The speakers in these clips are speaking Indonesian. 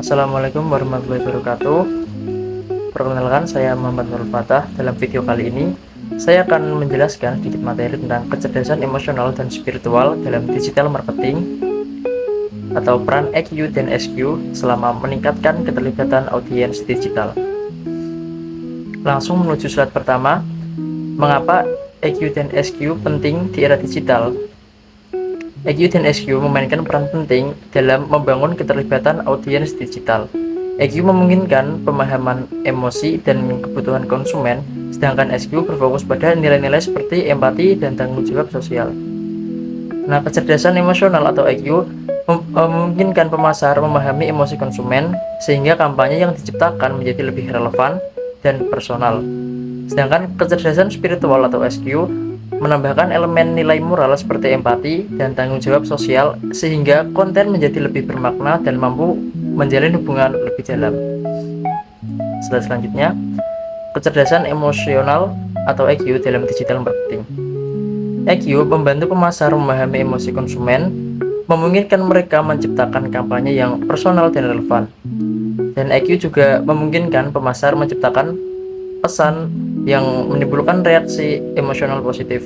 Assalamualaikum warahmatullahi wabarakatuh. Perkenalkan, saya Muhammad Nurul Fatah. Dalam video kali ini, saya akan menjelaskan sedikit materi tentang kecerdasan emosional dan spiritual dalam digital marketing atau peran EQ dan SQ selama meningkatkan keterlibatan audiens digital. Langsung menuju slide pertama, mengapa EQ dan SQ penting di era digital? EQ dan SQ memainkan peran penting dalam membangun keterlibatan audiens digital. EQ memungkinkan pemahaman emosi dan kebutuhan konsumen, sedangkan SQ berfokus pada nilai-nilai seperti empati dan tanggung jawab sosial. Nah, kecerdasan emosional atau EQ memungkinkan pemasar memahami emosi konsumen sehingga kampanye yang diciptakan menjadi lebih relevan dan personal. Sedangkan kecerdasan spiritual atau SQ menambahkan elemen nilai moral seperti empati dan tanggung jawab sosial sehingga konten menjadi lebih bermakna dan mampu menjalin hubungan lebih dalam. Slide selanjutnya, kecerdasan emosional atau EQ dalam digital marketing. EQ membantu pemasar memahami emosi konsumen, memungkinkan mereka menciptakan kampanye yang personal dan relevan. Dan EQ juga memungkinkan pemasar menciptakan pesan yang menimbulkan reaksi emosional positif.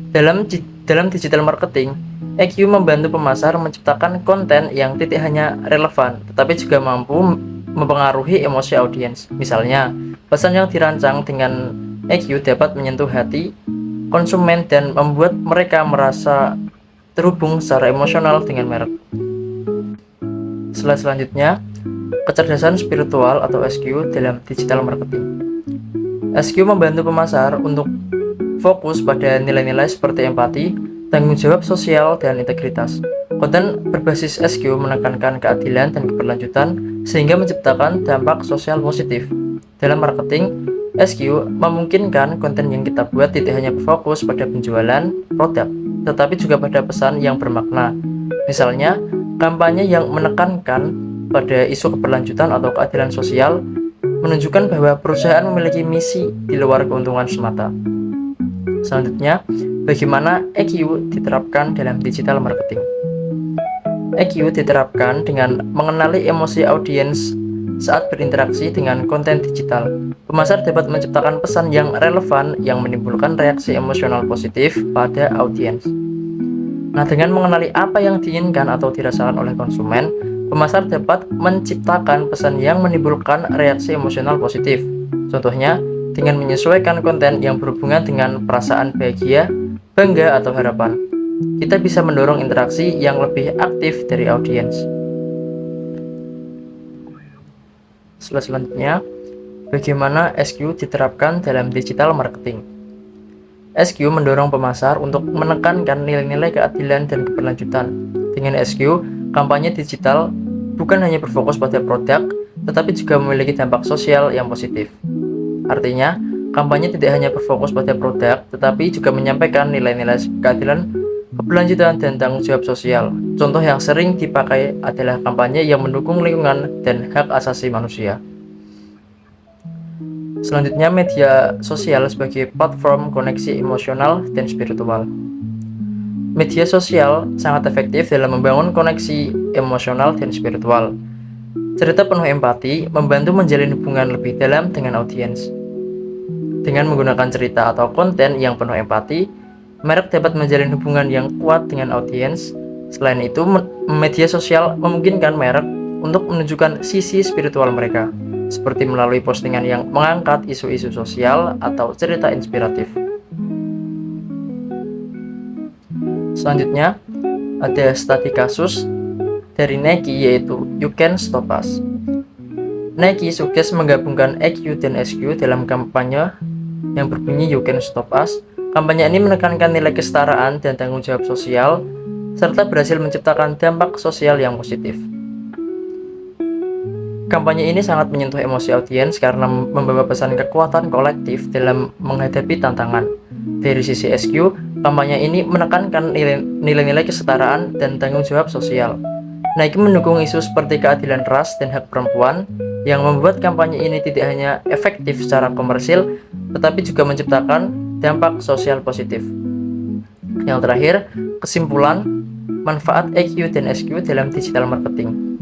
Dalam digital marketing, EQ membantu pemasar menciptakan konten yang tidak hanya relevan, tetapi juga mampu mempengaruhi emosi audiens. Misalnya, pesan yang dirancang dengan EQ dapat menyentuh hati konsumen dan membuat mereka merasa terhubung secara emosional dengan merek. Slide selanjutnya, kecerdasan spiritual atau SQ dalam digital marketing. SQ membantu pemasar untuk fokus pada nilai-nilai seperti empati, tanggung jawab sosial, dan integritas. Konten berbasis SQ menekankan keadilan dan keberlanjutan sehingga menciptakan dampak sosial positif. Dalam marketing, SQ memungkinkan konten yang kita buat tidak hanya berfokus pada penjualan produk, tetapi juga pada pesan yang bermakna. Misalnya, kampanye yang menekankan pada isu keberlanjutan atau keadilan sosial menunjukkan bahwa perusahaan memiliki misi di luar keuntungan semata. Selanjutnya, bagaimana EQ diterapkan dalam digital marketing? EQ diterapkan dengan mengenali emosi audiens saat berinteraksi dengan konten digital. Pemasar dapat menciptakan pesan yang relevan yang menimbulkan reaksi emosional positif pada audiens. Nah, dengan mengenali apa yang diinginkan atau dirasakan oleh konsumen, pemasar dapat menciptakan pesan yang menimbulkan reaksi emosional positif. Contohnya, dengan menyesuaikan konten yang berhubungan dengan perasaan bahagia, bangga, atau harapan, kita bisa mendorong interaksi yang lebih aktif dari audiens. Slide selanjutnya, bagaimana SQ diterapkan dalam digital marketing? SQ mendorong pemasar untuk menekankan nilai-nilai keadilan dan keberlanjutan. Dengan SQ, kampanye digital bukan hanya berfokus pada produk, tetapi juga memiliki dampak sosial yang positif. Artinya, kampanye tidak hanya berfokus pada produk, tetapi juga menyampaikan nilai-nilai keadilan, keberlanjutan, dan tanggung jawab sosial. Contoh yang sering dipakai adalah kampanye yang mendukung lingkungan dan hak asasi manusia. Selanjutnya, media sosial sebagai platform koneksi emosional dan spiritual. Media sosial sangat efektif dalam membangun koneksi emosional dan spiritual. Cerita penuh empati membantu menjalin hubungan lebih dalam dengan audiens. Dengan menggunakan cerita atau konten yang penuh empati, merek dapat menjalin hubungan yang kuat dengan audiens. Selain itu, media sosial memungkinkan merek untuk menunjukkan sisi spiritual mereka, seperti melalui postingan yang mengangkat isu-isu sosial atau cerita inspiratif. Selanjutnya, ada studi kasus dari Nike yaitu You Can Stop Us. Nike sukses menggabungkan EQ dan SQ dalam kampanye yang berbunyi You Can Stop Us. Kampanye ini menekankan nilai kesetaraan dan tanggung jawab sosial, serta berhasil menciptakan dampak sosial yang positif. Kampanye ini sangat menyentuh emosi audiens karena membawa pesan kekuatan kolektif dalam menghadapi tantangan. Dari sisi SQ, kampanye ini menekankan nilai-nilai kesetaraan dan tanggung jawab sosial. Nike mendukung isu seperti keadilan ras dan hak perempuan yang membuat kampanye ini tidak hanya efektif secara komersil, tetapi juga menciptakan dampak sosial positif. Yang terakhir, kesimpulan, manfaat EQ dan SQ dalam digital marketing.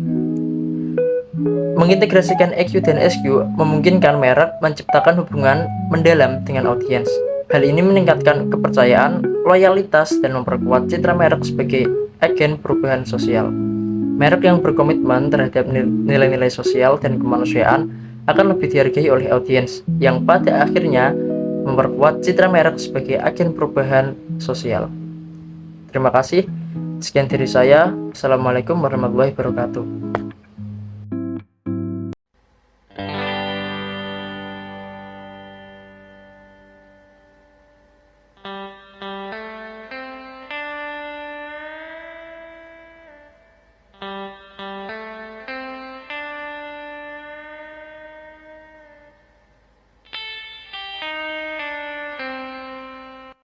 Mengintegrasikan EQ dan SQ memungkinkan merek menciptakan hubungan mendalam dengan audiens. Hal ini meningkatkan kepercayaan, loyalitas, dan memperkuat citra merek sebagai agen perubahan sosial. Merek yang berkomitmen terhadap nilai-nilai sosial dan kemanusiaan akan lebih dihargai oleh audiens, yang pada akhirnya memperkuat citra merek sebagai agen perubahan sosial. Terima kasih. Sekian dari saya. Assalamualaikum warahmatullahi wabarakatuh.